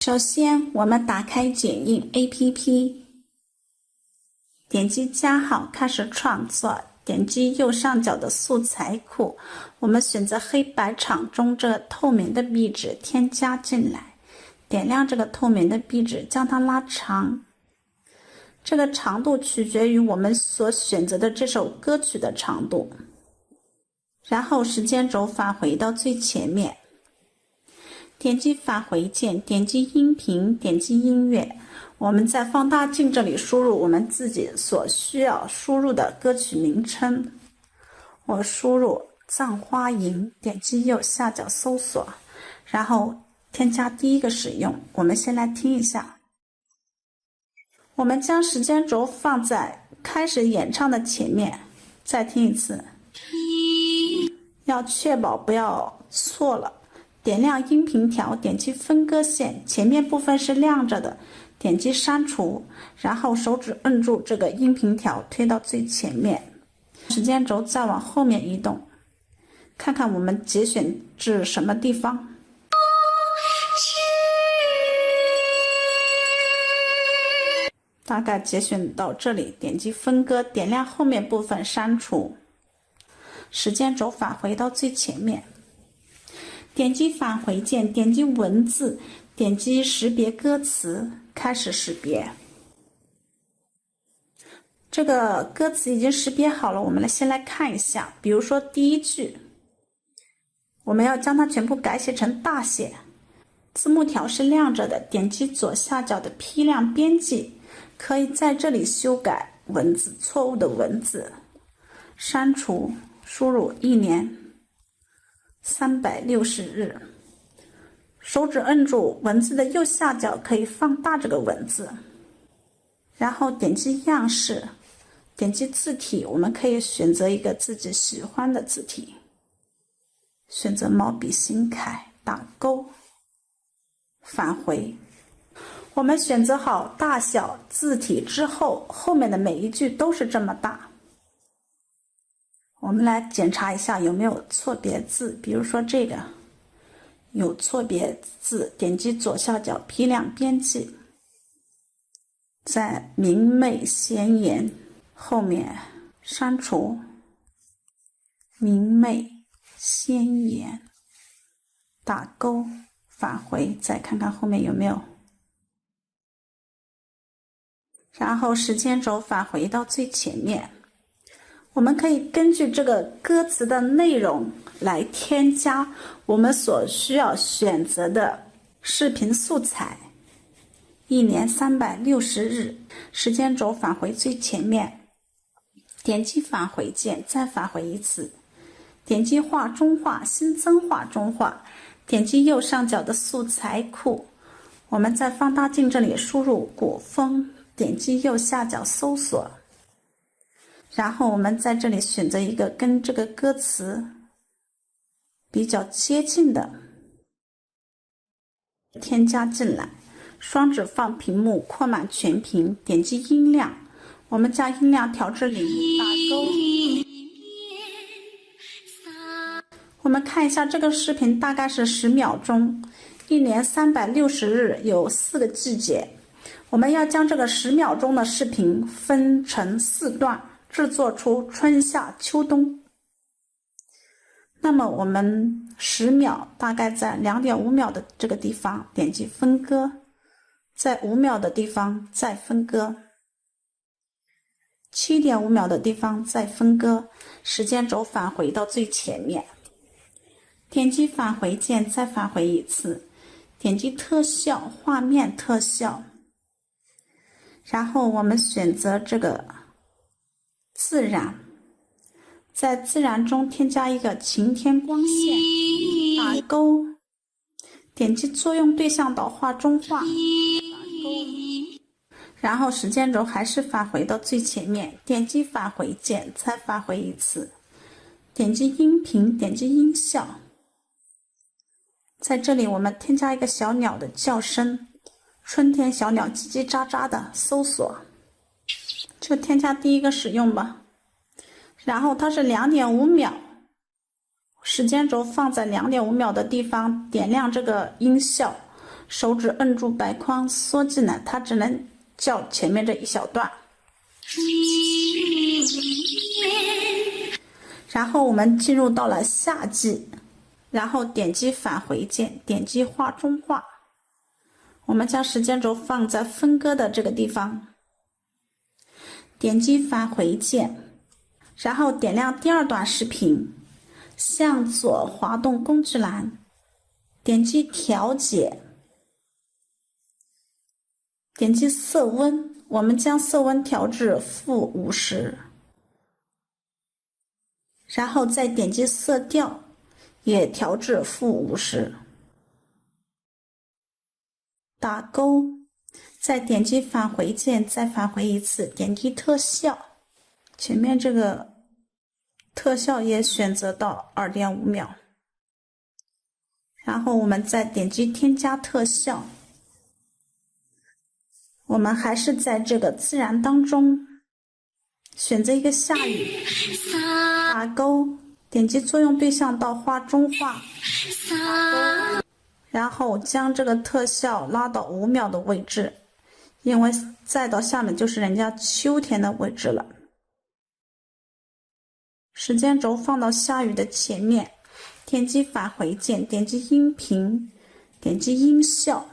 首先，我们打开剪映 APP， 点击加号开始创作，点击右上角的素材库，我们选择黑白场中这透明的壁纸添加进来，点亮这个透明的壁纸，将它拉长。这个长度取决于我们所选择的这首歌曲的长度。然后时间轴返回到最前面，点击返回键，点击音频，点击音乐。我们在放大镜这里输入我们自己所需要输入的歌曲名称。我输入《葬花吟》，点击右下角搜索，然后添加第一个使用。我们先来听一下。我们将时间轴放在开始演唱的前面，再听一次。要确保不要错了。点亮音频条，点击分割线，前面部分是亮着的，点击删除，然后手指摁住这个音频条推到最前面，时间轴再往后面移动，看看我们节选至什么地方。大概节选到这里，点击分割，点亮后面部分删除，时间轴返回到最前面。点击返回键，点击文字，点击识别歌词，开始识别。这个歌词已经识别好了，我们先来看一下。比如说第一句，我们要将它全部改写成大写，字幕条是亮着的，点击左下角的批量编辑，可以在这里修改文字，错误的文字，删除，输入1年360日，手指摁住文字的右下角可以放大这个文字，然后点击样式，点击字体，我们可以选择一个自己喜欢的字体，选择毛笔新楷，打勾，返回。我们选择好大小字体之后，后面的每一句都是这么大。我们来检查一下有没有错别字，比如说这个有错别字，点击左下角批量编辑，在明媚鲜艳后面删除，明媚鲜艳，打勾，返回，再看看后面有没有。然后时间轴返回到最前面，我们可以根据这个歌词的内容来添加我们所需要选择的视频素材。1年360日，时间轴返回最前面，点击返回键，再返回一次，点击画中画，新增画中画，点击右上角的素材库，我们在放大镜这里输入古风，点击右下角搜索，然后我们在这里选择一个跟这个歌词比较接近的，添加进来，双指放屏幕扩满全屏，点击音量，我们将音量调至0，打勾。我们看一下这个视频大概是10秒钟，1年360日有4个季节，我们要将这个10秒钟的视频分成4段，制作出春夏秋冬。那么我们10秒大概在2.5秒的这个地方点击分割，在5秒的地方再分割， 7.5秒的地方再分割，时间轴返回到最前面，点击返回键，再返回一次，点击特效，画面特效，然后我们选择这个自然，在自然中添加一个晴天光线，打勾，点击作用对象导画中画，打勾，然后时间轴还是返回到最前面，点击返回键，再返回一次，点击音频，点击音效，在这里我们添加一个小鸟的叫声，春天小鸟叽叽喳喳的，搜索，就添加第一个使用吧。然后它是2.5秒，时间轴放在2.5秒的地方，点亮这个音效，手指摁住白框缩进来，它只能叫前面这一小段。然后我们进入到了夏季，然后点击返回键，点击画中画，我们将时间轴放在分割的这个地方，点击返回键，然后点亮第二段视频，向左滑动工具栏，点击调节，点击色温，我们将色温调至-50，然后再点击色调，也调至-50，打勾，再点击返回键，再返回一次，点击特效，前面这个特效也选择到2.5秒，然后我们再点击添加特效，我们还是在这个自然当中选择一个下雨，打勾，点击作用对象到画中画，打勾，然后将这个特效拉到5秒的位置，因为再到下面就是人家秋天的位置了。时间轴放到下雨的前面，点击返回键，点击音频，点击音效，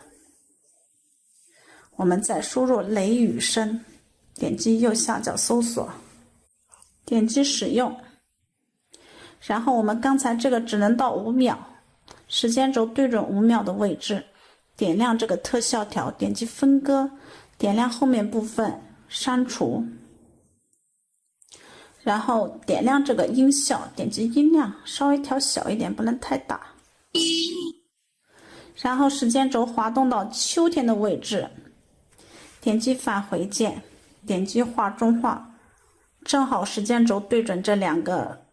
我们再输入雷雨声，点击右下角搜索，点击使用，然后我们刚才这个只能到5秒，时间轴对准5秒的位置，点亮这个特效条，点击分割，点亮后面部分删除，然后点亮这个音效，点击音量，稍微调小一点，不能太大，然后时间轴滑动到秋天的位置，点击返回键，点击画中画，正好时间轴对准这两个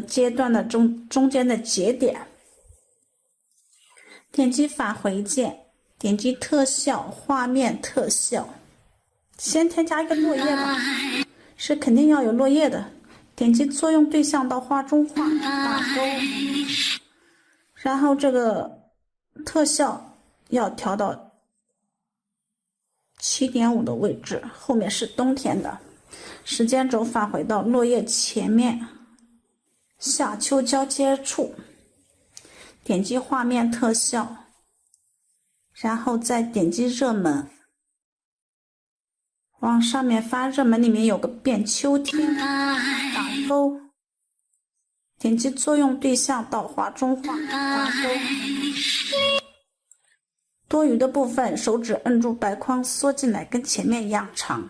阶段的中间的节点，点击返回键，点击特效，画面特效，先添加一个落叶吧，是肯定要有落叶的，点击作用对象到画中画，打勾，然后这个特效要调到7.5的位置，后面是冬天的，时间轴返回到落叶前面夏秋交接处，点击画面特效，然后再点击热门，往上面翻，热门里面有个变秋天，打勾，点击作用对象到画中画，打勾，多余的部分手指摁住白框缩进来，跟前面一样长，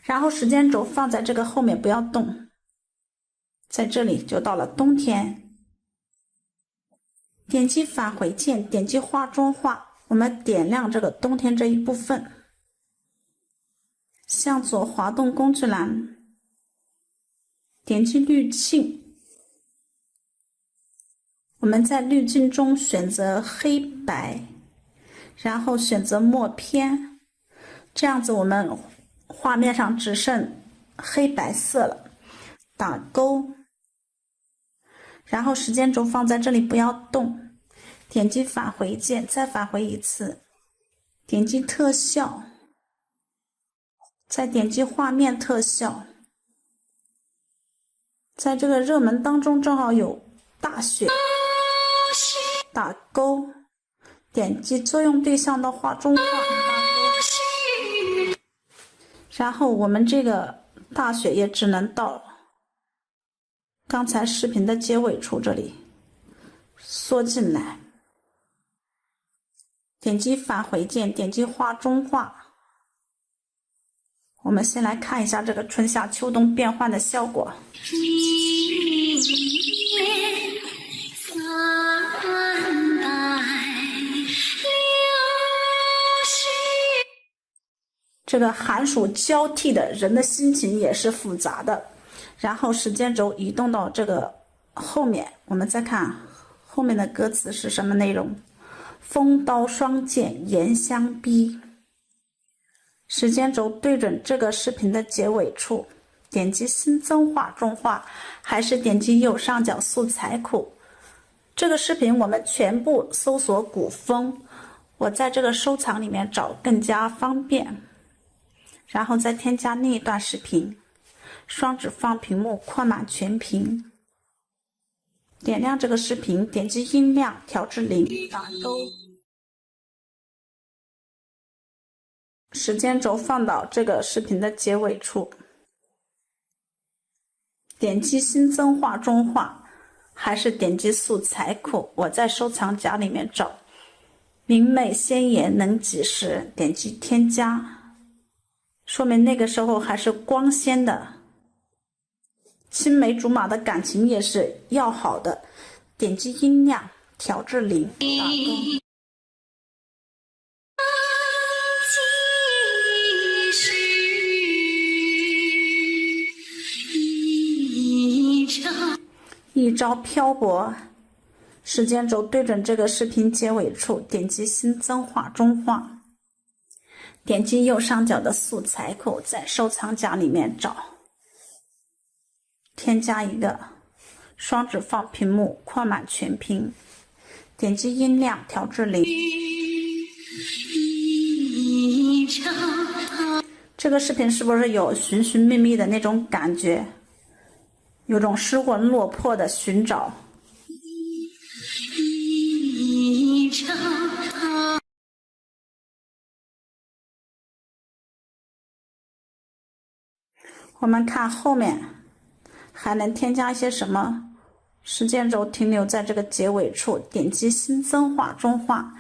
然后时间轴放在这个后面不要动，在这里就到了冬天，点击返回键，点击画中画，我们点亮这个冬天这一部分，向左滑动工具栏，点击滤镜，我们在滤镜中选择黑白，然后选择默片，这样子我们画面上只剩黑白色了，打勾，然后时间轴放在这里不要动，点击返回键，再返回一次，点击特效，再点击画面特效，在这个热门当中正好有大雪，打勾，点击作用对象到画中画，打勾，然后我们这个大雪也只能到刚才视频的结尾处这里缩进来，点击返回键，点击画中画。我们先来看一下这个春夏秋冬变换的效果。这个寒暑交替的人的心情也是复杂的，然后时间轴移动到这个后面，我们再看后面的歌词是什么内容。风刀霜剑严相逼，时间轴对准这个视频的结尾处，点击新增画中画，还是点击右上角素材库，这个视频我们全部搜索古风，我在这个收藏里面找更加方便。然后再添加另一段视频，双指放屏幕扩满全屏，点亮这个视频，点击音量调至0，打勾，时间轴放到这个视频的结尾处，点击新增画中画，还是点击素材库，我在收藏夹里面找明媚鲜艳能几时，点击添加，说明那个时候还是光鲜的，青梅竹马的感情也是要好的，点击音量调至0，打勾。一朝漂泊，时间轴对准这个视频结尾处，点击新增画中画，点击右上角的素材库，在收藏夹里面找，添加一个，双指放屏幕扩满全屏，点击音量调至0。这个视频是不是有寻寻觅觅的那种感觉？有种失魂落魄的寻找。我们看后面还能添加一些什么？时间轴停留在这个结尾处，点击新增画中画，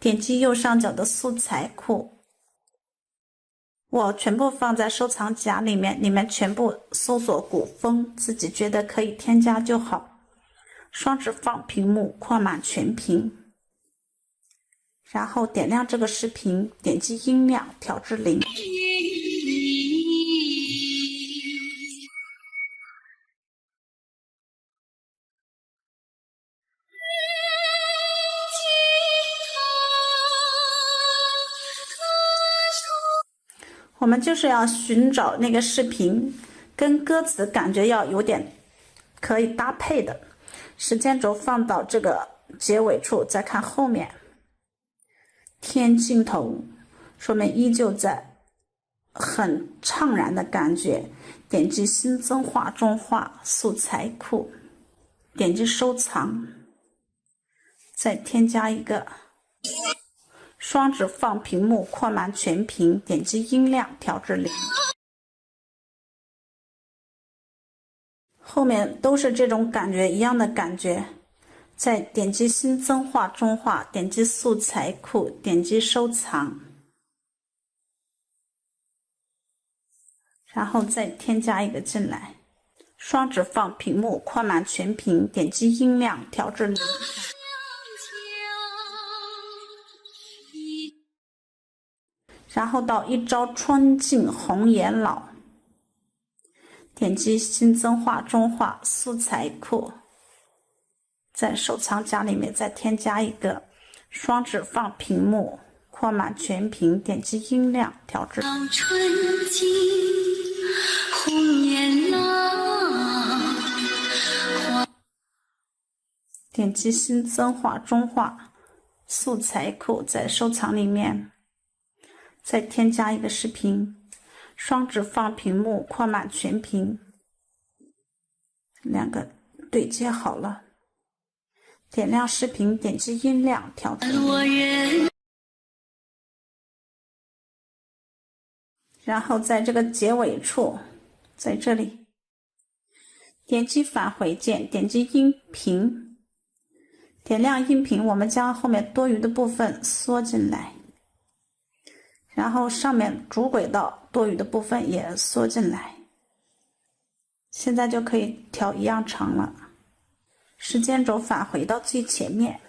点击右上角的素材库，我全部放在收藏夹里面，你们全部搜索古风，自己觉得可以添加就好。双指放屏幕扩满全屏，然后点亮这个视频，点击音量调至0。我们就是要寻找那个视频跟歌词感觉要有点可以搭配的，时间轴放到这个结尾处，再看后面添镜头，说明依旧在很怅然的感觉，点击新增画中画素材库，点击收藏，再添加一个，双指放屏幕扩满全屏，点击音量调至0。后面都是这种感觉，一样的感觉。再点击新增画中画，点击素材库，点击收藏，然后再添加一个进来。双指放屏幕扩满全屏，点击音量调至0。然后到一朝春尽红颜老，点击新增画中画素材库，在收藏夹里面再添加一个，双指放屏幕扩满全屏，点击音量调至春尽红颜老，点击新增画中画素材库，在收藏里面再添加一个视频，双指放屏幕扩满全屏，两个对接好了，点亮视频，点击音量调至0，然后在这个结尾处，在这里点击返回键，点击音频，点亮音频，我们将后面多余的部分缩进来，然后上面主轨道多余的部分也缩进来，现在就可以调一样长了。时间轴返回到最前面，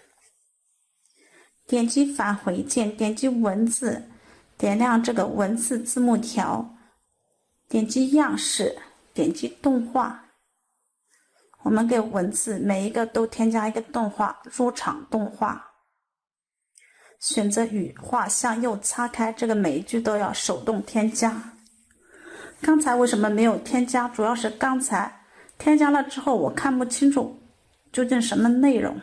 点击返回键，点击文字，点亮这个文字字幕条，点击样式，点击动画。我们给文字每一个都添加一个动画，入场动画。选择羽化向右擦开，这个每一句都要手动添加。刚才为什么没有添加？主要是刚才添加了之后我看不清楚究竟什么内容，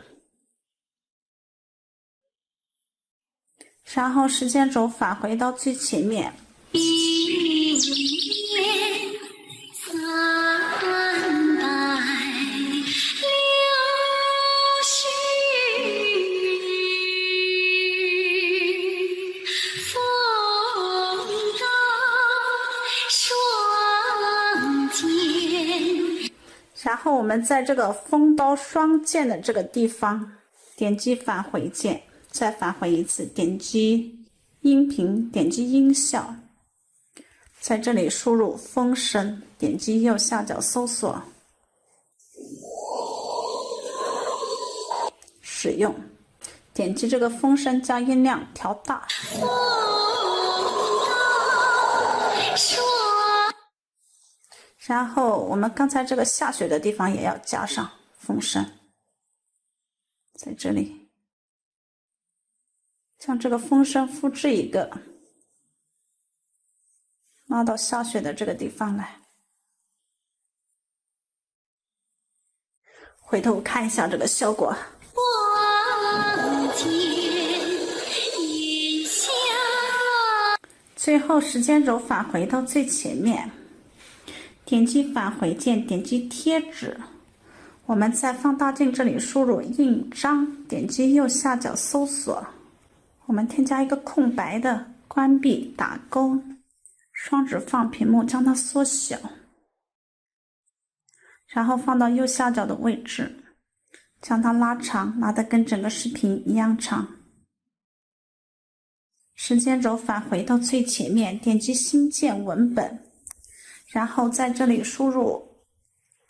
然后时间轴返回到最前面。1年300六十日，风刀双剑。然后我们在这个风刀双剑的这个地方点击返回键，再返回一次，点击音频，点击音效，在这里输入风声，点击右下角搜索，使用，点击这个风声，将音量调大。然后我们刚才这个下雪的地方也要加上风声，在这里将这个风声复制一个，拉到下雪的这个地方来。回头看一下这个效果。最后时间轴返回到最前面，点击返回键，点击贴纸，我们在放大镜这里输入印章，点击右下角搜索，我们添加一个空白的，关闭打勾，双指放屏幕将它缩小，然后放到右下角的位置，将它拉长，拉得跟整个视频一样长。时间轴返回到最前面，点击新建文本，然后在这里输入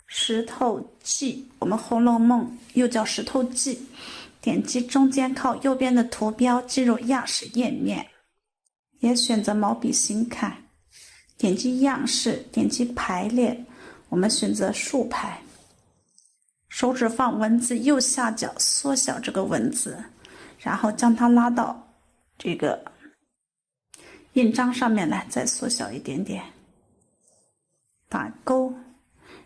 石头记，我们《红楼梦》又叫石头记，点击中间靠右边的图标进入样式页面，也选择毛笔型楷，点击样式，点击排列，我们选择竖排，手指放文字右下角缩小这个文字，然后将它拉到这个印章上面来，再缩小一点点，打勾，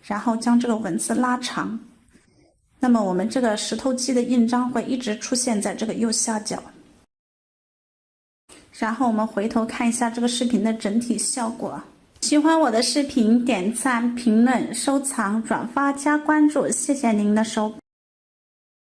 然后将这个文字拉长，那么我们这个石头记的印章会一直出现在这个右下角。然后我们回头看一下这个视频的整体效果。喜欢我的视频，点赞、评论、收藏、转发、加关注，谢谢您的收看。